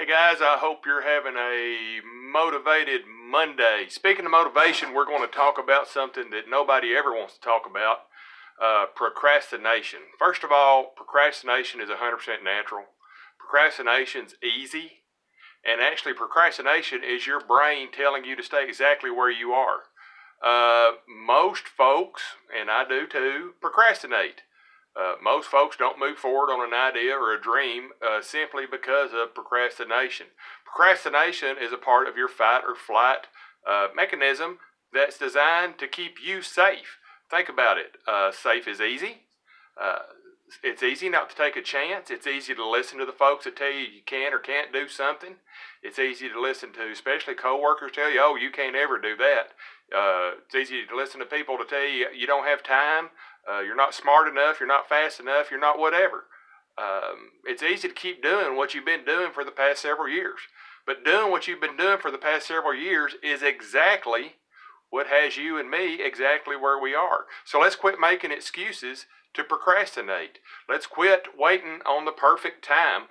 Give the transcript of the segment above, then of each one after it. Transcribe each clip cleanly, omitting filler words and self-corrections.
Hey guys, I hope you're having a motivated Monday. Speaking of motivation, we're going to talk about something that nobody ever wants to talk about, procrastination. First of all, procrastination is 100% natural. Procrastination's easy, and actually procrastination is your brain telling you to stay exactly where you are. Most folks, and I do too, procrastinate. Most folks don't move forward on an idea or a dream simply because of procrastination. Procrastination is a part of your fight or flight mechanism that's designed to keep you safe. Think about it. Safe is easy. It's easy not to take a chance. It's easy to listen to the folks that tell you you can or can't do something. It's easy to listen to, especially coworkers tell you, oh, you can't ever do that. It's easy to listen to people to tell you you don't have time. You're not smart enough, you're not fast enough, you're not whatever. It's easy to keep doing what you've been doing for the past several years. But doing what you've been doing for the past several years is exactly what has you and me exactly where we are. So let's quit making excuses to procrastinate. Let's quit waiting on the perfect time.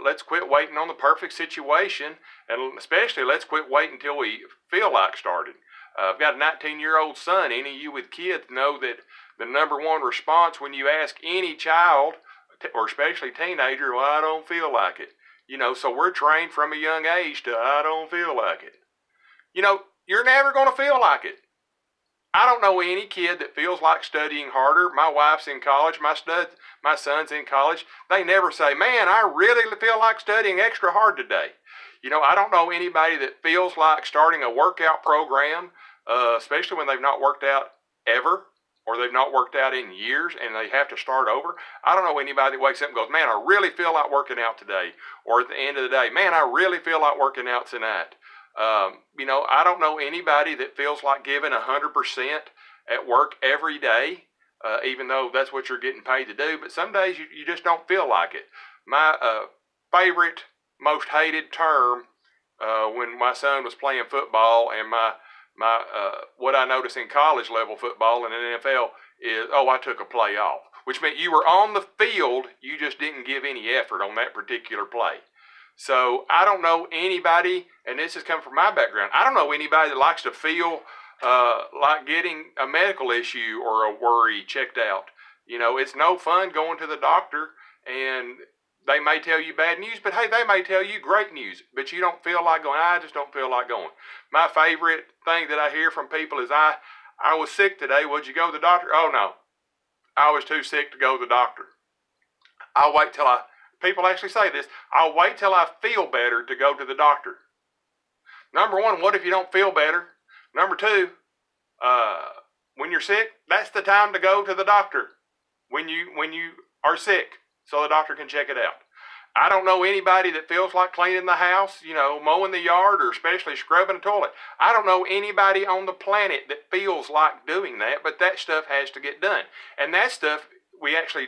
Let's quit waiting on the perfect situation. And especially let's quit waiting until we feel like starting. I've got a 19-year-old son. Any of you with kids know that the number one response when you ask any child, or especially teenager, well, I don't feel like it. So we're trained from a young age to, I don't feel like it. You're never going to feel like it. I don't know any kid that feels like studying harder. My wife's in college. My son's in college. They never say, man, I really feel like studying extra hard today. I don't know anybody that feels like starting a workout program, especially when they've not worked out ever, or they've not worked out in years and they have to start over. I don't know anybody that wakes up and goes, man, I really feel like working out today. Or at the end of the day, man, I really feel like working out tonight. I don't know anybody that feels like giving 100% at work every day, even though that's what you're getting paid to do. But some days you just don't feel like it. My favorite, most hated term when my son was playing football and my what I noticed in college level football and in NFL is, oh, I took a play off, which meant you were on the field, you just didn't give any effort on that particular play. So I don't know anybody, and this has come from my background, I don't know anybody that likes to feel like getting a medical issue or a worry checked out. It's no fun going to the doctor and they may tell you bad news, but hey, they may tell you great news, but you don't feel like going. I just don't feel like going. My favorite thing that I hear from people is, I was sick today. Would you go to the doctor? Oh, no. I was too sick to go to the doctor. People actually say this, I'll wait till I feel better to go to the doctor. Number one, what if you don't feel better? Number two, when you're sick, that's the time to go to the doctor. When you are sick. So the doctor can check it out. I don't know anybody that feels like cleaning the house, mowing the yard, or especially scrubbing a toilet. I don't know anybody on the planet that feels like doing that, but that stuff has to get done. And that stuff we actually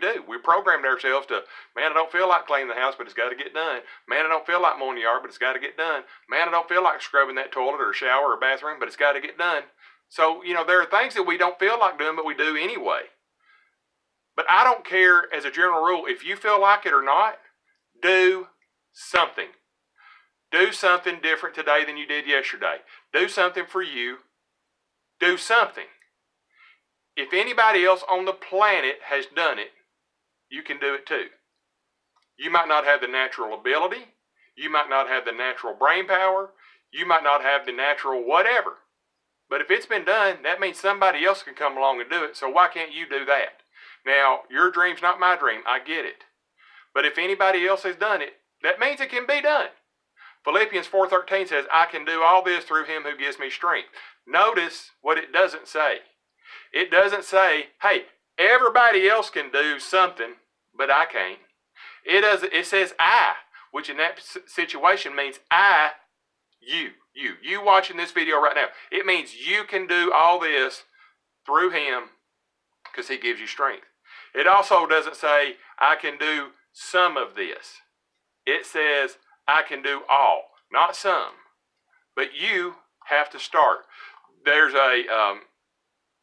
do. We programmed ourselves to, man, I don't feel like cleaning the house, but it's got to get done. Man, I don't feel like mowing the yard, but it's got to get done. Man, I don't feel like scrubbing that toilet or shower or bathroom, but it's got to get done. So, there are things that we don't feel like doing, but we do anyway. But I don't care, as a general rule, if you feel like it or not, do something. Do something different today than you did yesterday. Do something for you. Do something. If anybody else on the planet has done it, you can do it too. You might not have the natural ability. You might not have the natural brain power. You might not have the natural whatever. But if it's been done, that means somebody else can come along and do it. So why can't you do that? Now, your dream's not my dream. I get it. But if anybody else has done it, that means it can be done. Philippians 4:13 says, I can do all this through him who gives me strength. Notice what it doesn't say. It doesn't say, hey, everybody else can do something, but I can't. It says I, which in that situation means you watching this video right now. It means you can do all this through him because he gives you strength. It also doesn't say, I can do some of this. It says, I can do all. Not some. But you have to start. There's a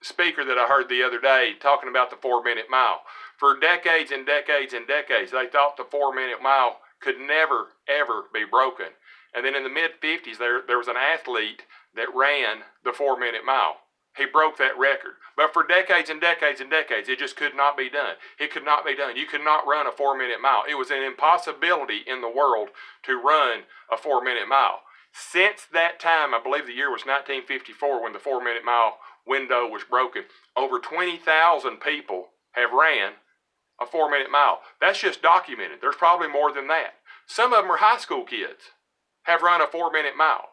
speaker that I heard the other day talking about the 4-minute mile. For decades and decades and decades, they thought the 4-minute mile could never, ever be broken. And then in the mid-50s, there was an athlete that ran the 4-minute mile. He broke that record. But for decades and decades and decades, it just could not be done. It could not be done. You could not run a 4-minute mile. It was an impossibility in the world to run a 4-minute mile. Since that time, I believe the year was 1954 when the 4-minute mile window was broken, over 20,000 people have ran a 4-minute mile. That's just documented. There's probably more than that. Some of them are high school kids, have run a 4-minute mile.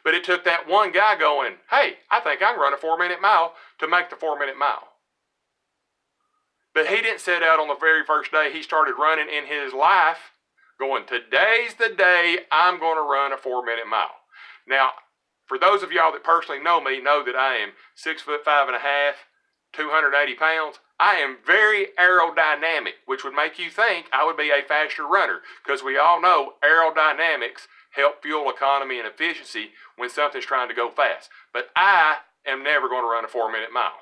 But it took that one guy going, hey, I think I can run a 4-minute mile to make the 4-minute mile. But he didn't set out on the very first day he started running in his life going, today's the day I'm going to run a 4-minute mile. Now, for those of y'all that personally know me, know that I am 6'5½", 280 pounds. I am very aerodynamic, which would make you think I would be a faster runner, because we all know aerodynamics help fuel economy and efficiency when something's trying to go fast. But I am never going to run a 4-minute mile.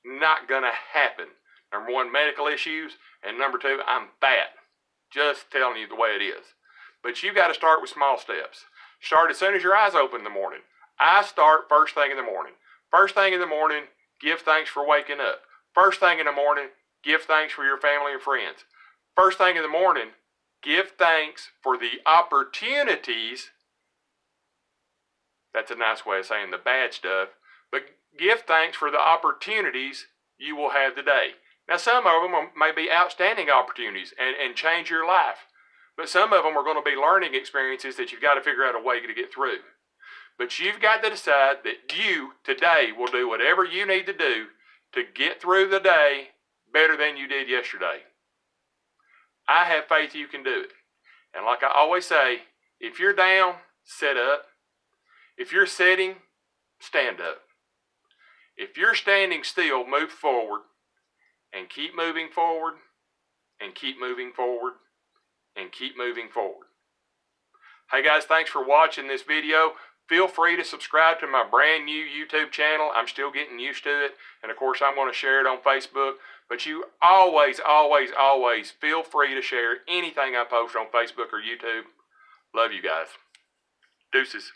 Not going to happen. Number one, medical issues, and number two, I'm fat. Just telling you the way it is. But you got to start with small steps. Start as soon as your eyes open in the morning. I start first thing in the morning. First thing in the morning, give thanks for waking up. First thing in the morning, give thanks for your family and friends. First thing in the morning, give thanks for the opportunities. That's a nice way of saying the bad stuff. But give thanks for the opportunities you will have today. Now, some of them may be outstanding opportunities and change your life. But some of them are going to be learning experiences that you've got to figure out a way to get through. But you've got to decide that you, today, will do whatever you need to do to get through the day better than you did yesterday. I have faith you can do it. And like I always say, if you're down, sit up. If you're sitting, stand up. If you're standing still, move forward. And keep moving forward. And keep moving forward. And keep moving forward. Hey guys, thanks for watching this video. Feel free to subscribe to my brand new YouTube channel. I'm still getting used to it. And of course, I'm going to share it on Facebook. But you always, always, always feel free to share anything I post on Facebook or YouTube. Love you guys. Deuces.